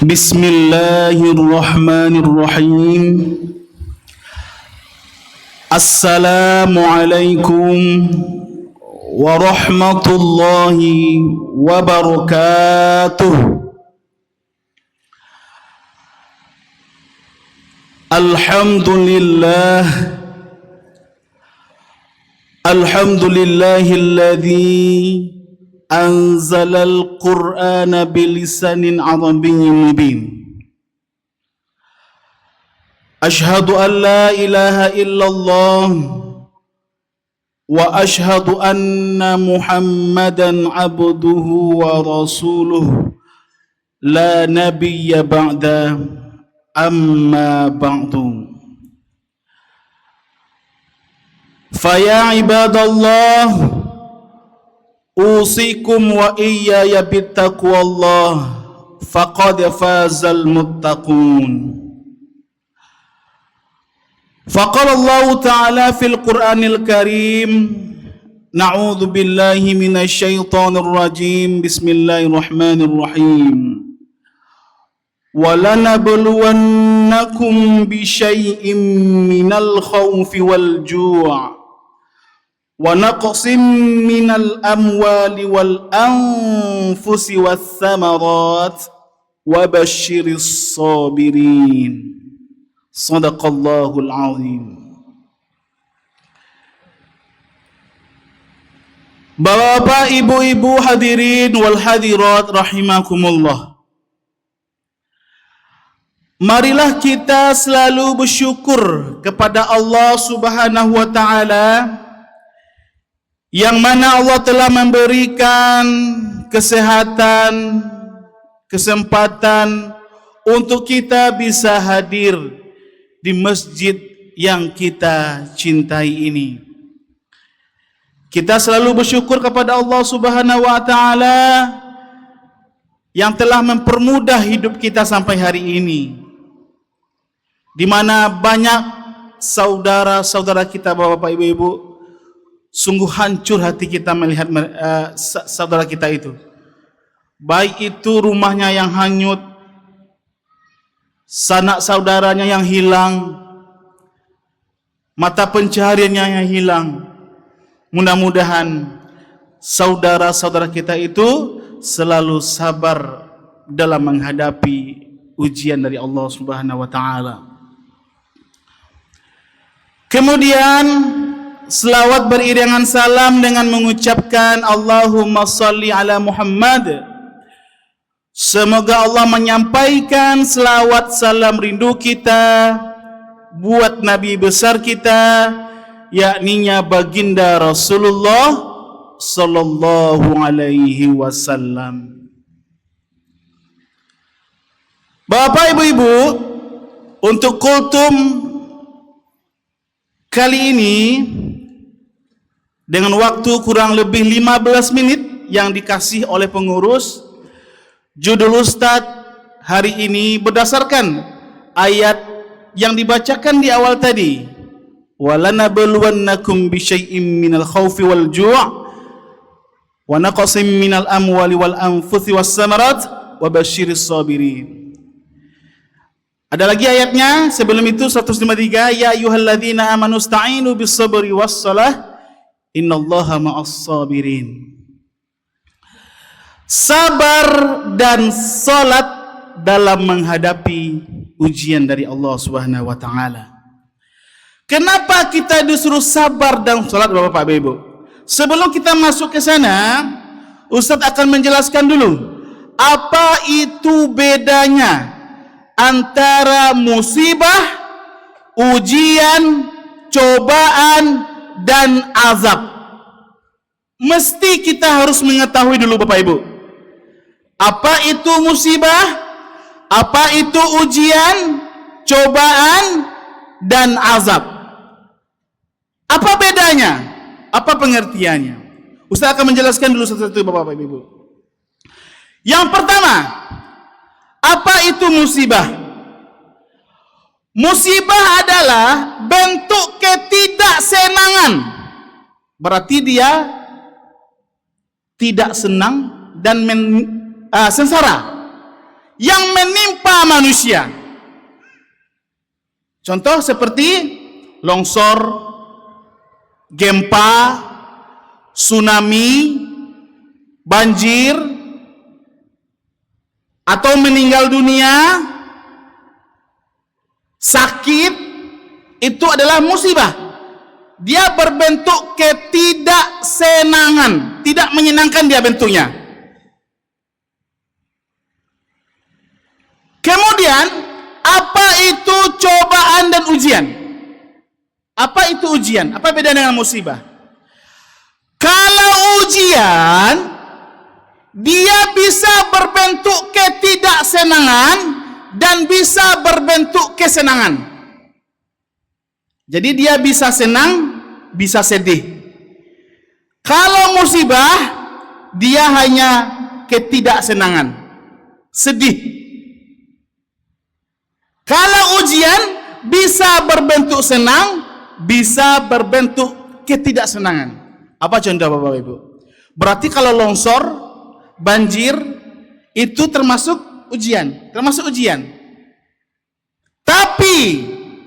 Bismillahirrahmanirrahim. Assalamualaikum warahmatullahi wabarakatuh. Alhamdulillah, alhamdulillahilladzi anzalal Qur'ana bilisanin arabiyyin mubin. Ashhadu an la ilaha illallah wa ashhadu anna Muhammadan abduhu wa rasuluh la nabiyya ba'da, amma ba'du. Faya ibadallah, usikum wa iyaya bittaqwallah, faqad fazal muttaqun. Faqala Allah Ta'ala fil Qur'anil Karim, na'udzu billahi minasy syaithanir rajim. Bismillahirrahmanirrahim. Walanabluwannakum bisyai'im minal khawfi wal ju' wa naqsim minal amwali wal anfusi wath thamarat wa basyiris sabirin. Sadaqallahul azim. Bapak, ibu-ibu, hadirin wal hadirat rahimakumullah. Marilah kita selalu bersyukur kepada Allah Subhanahu wa taala, yang mana Allah telah memberikan kesehatan, kesempatan untuk kita bisa hadir di masjid yang kita cintai ini. Kita selalu bersyukur kepada Allah Subhanahu wa taala yang telah mempermudah hidup kita sampai hari ini, di mana banyak saudara-saudara kita, bapak-bapak, ibu-ibu, sungguh hancur hati kita melihat saudara kita itu. Baik itu rumahnya yang hanyut, sanak saudaranya yang hilang, mata pencahariannya yang hilang. Mudah-mudahan saudara-saudara kita itu selalu sabar dalam menghadapi ujian dari Allah Subhanahu wa taala. Kemudian selawat beriringan salam dengan mengucapkan Allahumma salli ala Muhammad. Semoga Allah menyampaikan selawat salam rindu kita buat Nabi besar kita, yakninya baginda Rasulullah sallallahu alaihi wasallam. Bapak, ibu-ibu, untuk kultum kali ini dengan waktu kurang lebih 15 menit yang dikasih oleh pengurus, judul Ustadz hari ini berdasarkan ayat yang dibacakan di awal tadi. Walanabluwannakum bisyai'im minal khawfi wal ju' wa naqsim minal amwali wal anfusi was samarat wa basyiris sabirin. Ada lagi ayatnya sebelum itu, 153, ya ayyuhalladzina amanu ista'inu bis sabri was salah innallaha ma'as sabirin. Sabar dan salat dalam menghadapi ujian dari Allah Subhanahu wa taala. Kenapa kita disuruh sabar dan salat, Bapak Ibu? Sebelum kita masuk ke sana, Ustaz akan menjelaskan dulu apa itu bedanya antara musibah, ujian, cobaan dan azab. Mesti kita harus mengetahui dulu, Bapak Ibu, apa itu musibah, apa itu ujian, cobaan, dan azab. Apa bedanya? Apa pengertiannya? Ustaz akan menjelaskan dulu satu-satu, Bapak Ibu. Yang pertama, apa itu musibah? Musibah adalah bentuk ketidaksenangan. Berarti dia tidak senang dan sengsara. yang menimpa manusia. Contoh seperti longsor, gempa, tsunami, banjir, atau meninggal dunia, sakit, itu adalah musibah. Dia berbentuk ketidaksenangan, tidak menyenangkan dia bentuknya. Kemudian, apa itu cobaan dan ujian? Apa itu ujian? Apa beda dengan musibah? Kalau ujian, dia bisa berbentuk ketidaksenangan dan bisa berbentuk kesenangan. Jadi dia bisa senang, bisa sedih. Kalau musibah, dia hanya ketidaksenangan, sedih. Kalau ujian, bisa berbentuk senang, bisa berbentuk ketidaksenangan. Apa contoh Bapak Ibu? Berarti kalau longsor, banjir, itu termasuk ujian. Tapi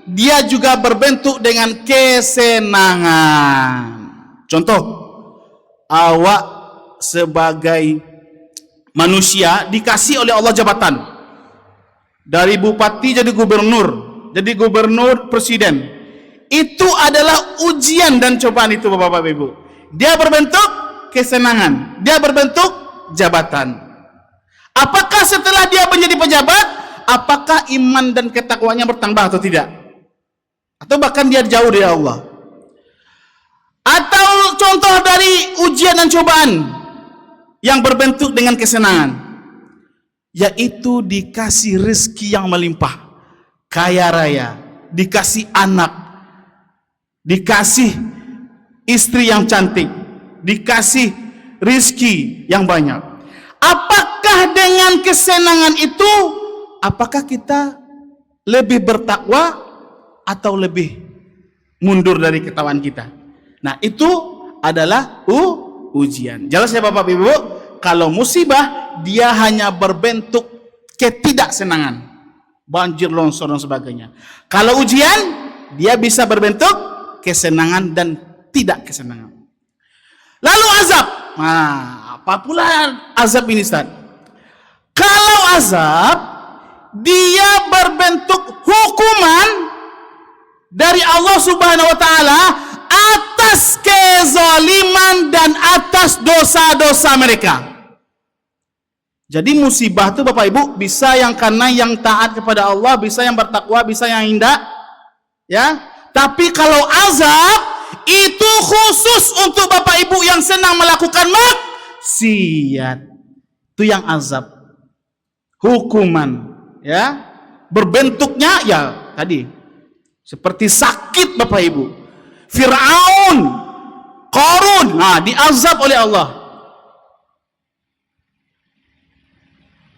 dia juga berbentuk dengan kesenangan. Contoh, awak sebagai manusia dikasih oleh Allah jabatan. Dari bupati jadi gubernur presiden. Itu adalah ujian dan cobaan itu Bapak Ibu. Dia berbentuk kesenangan, dia berbentuk jabatan. Apakah setelah dia menjadi pejabat, apakah iman dan ketakwaannya bertambah atau tidak? Atau bahkan dia jauh dari Allah? Atau contoh dari ujian dan cobaan yang berbentuk dengan kesenangan, yaitu dikasih rezeki yang melimpah, kaya raya, dikasih anak, dikasih istri yang cantik, dikasih rezeki yang banyak. Apakah dengan kesenangan itu, apakah kita lebih bertakwa atau lebih mundur dari ketakwaan kita? Nah, itu adalah ujian. Jelas ya Bapak Ibu? Kalau musibah, dia hanya berbentuk ketidaksenangan, banjir, longsor dan sebagainya. Kalau ujian, dia bisa berbentuk kesenangan dan tidak kesenangan. Lalu azab. Nah, apa pula azab ini Ustaz? Kalau azab, dia berbentuk hukuman dari Allah Subhanahu wa taala atas kezaliman dan atas dosa-dosa mereka. Jadi musibah itu Bapak Ibu bisa yang karena yang taat kepada Allah, bisa yang bertakwa, bisa yang tidak, ya. Tapi kalau azab itu khusus untuk Bapak Ibu yang senang melakukan maksiat. Itu yang azab. Hukuman, ya. Berbentuknya ya tadi seperti sakit Bapak Ibu. Fir'aun, Qarun, diazab oleh Allah.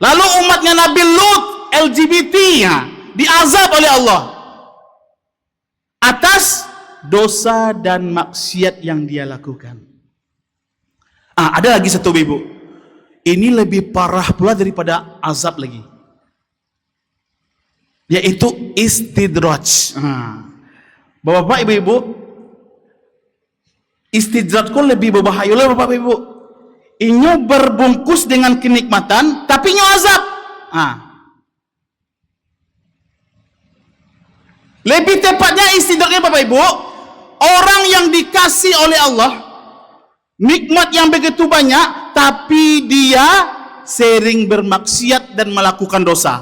Lalu umatnya Nabi Lut, LGBT, diazab oleh Allah atas dosa dan maksiat yang dia lakukan. Ada lagi satu Ibu. Ini lebih parah pula daripada azab lagi, yaitu istidraj. Bapak Ibu, istidraj kok lebih berbahaya loh Bapak Ibu. Ini berbungkus dengan kenikmatan, tapi ini azab. Lebih tepatnya istidrajnya Bapak Ibu, orang yang dikasih oleh Allah nikmat yang begitu banyak, tapi dia sering bermaksiat dan melakukan dosa.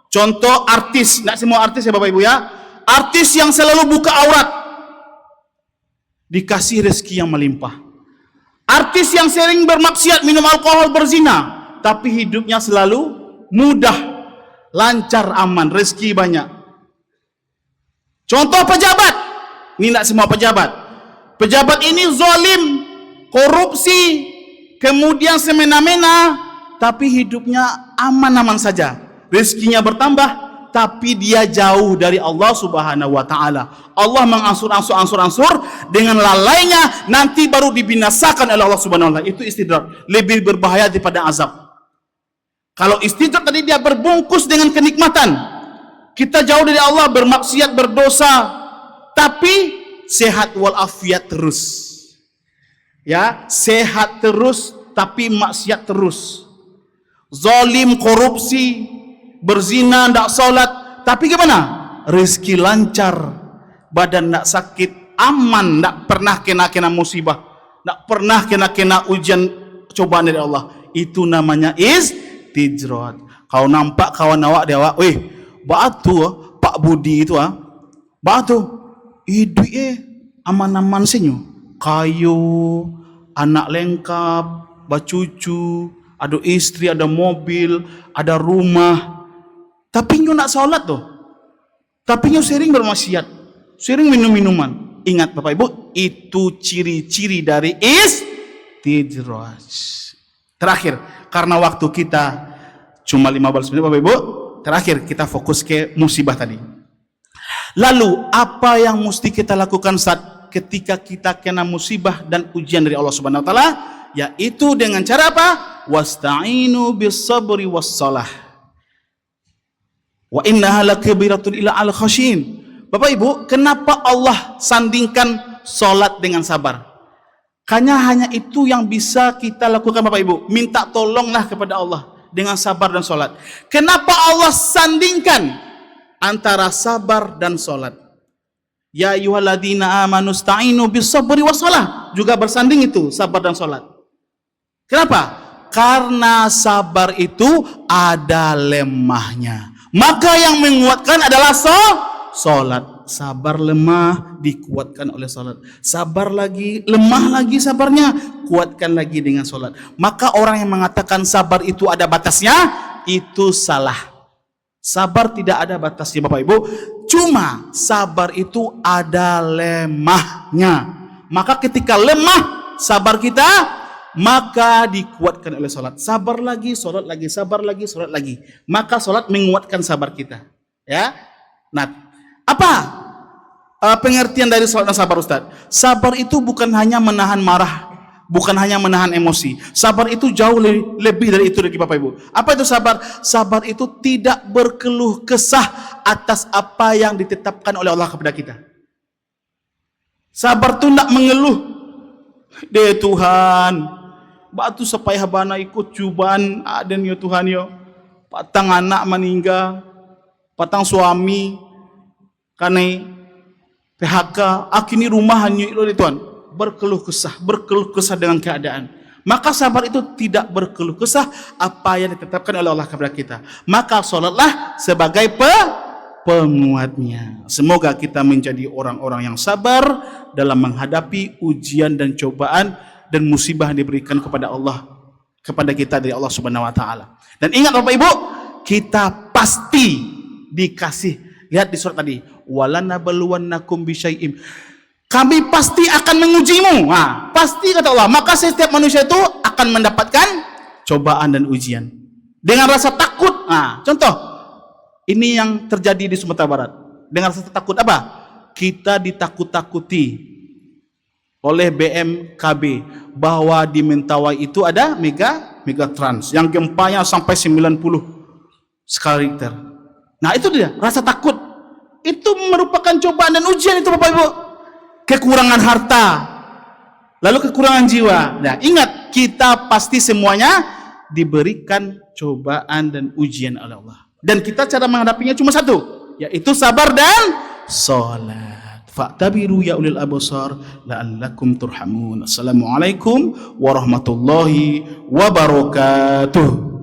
Contoh artis, tidak semua artis ya Bapak Ibu ya. Artis yang selalu buka aurat, dikasih rezeki yang melimpah. Artis yang sering bermaksiat, minum alkohol, berzina, tapi hidupnya selalu mudah, lancar, aman, rezeki banyak. Contoh pejabat, ini tidak semua pejabat. Pejabat ini zalim, korupsi, kemudian semena-mena, tapi hidupnya aman-aman saja. Rezekinya bertambah, tapi dia jauh dari Allah Subhanahu wa taala. Allah mengansur-ansur dengan lalainya, nanti baru dibinasakan oleh Allah Subhanahu wa taala. Itu istidraj, lebih berbahaya daripada azab. Kalau istidraj tadi dia berbungkus dengan kenikmatan. Kita jauh dari Allah, bermaksiat, berdosa, tapi sehat walafiat terus. Ya, sehat terus tapi maksiat terus. Zalim, korupsi, berzina, tidak salat, tapi gimana? Rezeki lancar, badan tidak sakit, aman, tidak pernah kena musibah, tidak pernah kena ujian cobaan dari Allah. Itu namanya istidraj. Kau nampak kawan awak dia awak, batu Pak Budi itu batu duit aman-aman senyo, kayu, anak lengkap, bacucu, ada istri, ada mobil, ada rumah, tapi nyo nak salat tuh, tapi nyo sering bermaksiat, sering minum-minuman. Ingat Bapak Ibu, itu ciri-ciri dari istidraj. Terakhir, karena waktu kita cuma 15 menit Bapak Ibu, terakhir kita fokus ke musibah tadi. Lalu apa yang mesti kita lakukan saat ketika kita kena musibah dan ujian dari Allah Subhanahu wa taala? Yaitu dengan cara apa? Wasta'inu bis-sabri was-shalah. Wa innaha lakabiratun illa 'alal khashin. Bapak Ibu, kenapa Allah sandingkan salat dengan sabar? Hanya itu yang bisa kita lakukan Bapak Ibu. Minta tolonglah kepada Allah dengan sabar dan salat. Kenapa Allah sandingkan antara sabar dan salat? Ya ayyuhalladzina amanu sta'inu bis-sabri was-shalah. Juga bersanding itu sabar dan salat. Kenapa? Karena sabar itu ada lemahnya. Maka yang menguatkan adalah salat. Sabar lemah, dikuatkan oleh salat. Sabar lagi, lemah lagi sabarnya, kuatkan lagi dengan salat. Maka orang yang mengatakan sabar itu ada batasnya, itu salah. Sabar tidak ada batasnya Bapak Ibu. Cuma sabar itu ada lemahnya. Maka ketika lemah sabar kita, maka dikuatkan oleh salat. Sabar lagi, salat lagi, sabar lagi, salat lagi. Maka salat menguatkan sabar kita. Ya. Nah, apa pengertian dari salat dan sabar, Ustaz? Sabar itu bukan hanya menahan marah, bukan hanya menahan emosi. Sabar itu jauh lebih dari itu dari Bapak Ibu. Apa itu sabar? Sabar itu tidak berkeluh kesah atas apa yang ditetapkan oleh Allah kepada kita. Sabar itu tidak mengeluh. Deh Tuhan, batu supaya bana ikut cubaan aden ya Tuhan yo. Patang anak meninggal, patang suami karena PHK, akini rumah hanya itu Tuhan. Berkeluh kesah dengan keadaan. Maka sabar itu tidak berkeluh kesah apa yang ditetapkan oleh Allah kepada kita. Maka salatlah sebagai penguatnya. Semoga kita menjadi orang-orang yang sabar dalam menghadapi ujian dan cobaan dan musibah yang diberikan kepada Allah, kepada kita dari Allah Subhanahu wa taala. Dan ingat Bapak Ibu, kita pasti dikasih. Lihat di surat tadi, walanabluwannakum bisyai'im. Kami pasti akan mengujimu. Nah, pasti kata Allah. Maka setiap manusia itu akan mendapatkan cobaan dan ujian dengan rasa takut. Nah, contoh ini yang terjadi di Sumatera Barat. Dengan rasa takut apa? Kita ditakut-takuti oleh BMKB bahwa di Mentawai itu ada megatrans yang gempanya sampai 90 skala Richter. Nah, itu dia, rasa takut. Itu merupakan cobaan dan ujian itu Bapak Ibu. Kekurangan harta, lalu kekurangan jiwa. Nah, ingat, kita pasti semuanya diberikan cobaan dan ujian oleh Allah. Dan kita cara menghadapinya cuma satu, yaitu sabar dan salat. Fa'tabiru ya ulil absar la'allakum turhamun. Assalamualaikum warahmatullahi wabarakatuh.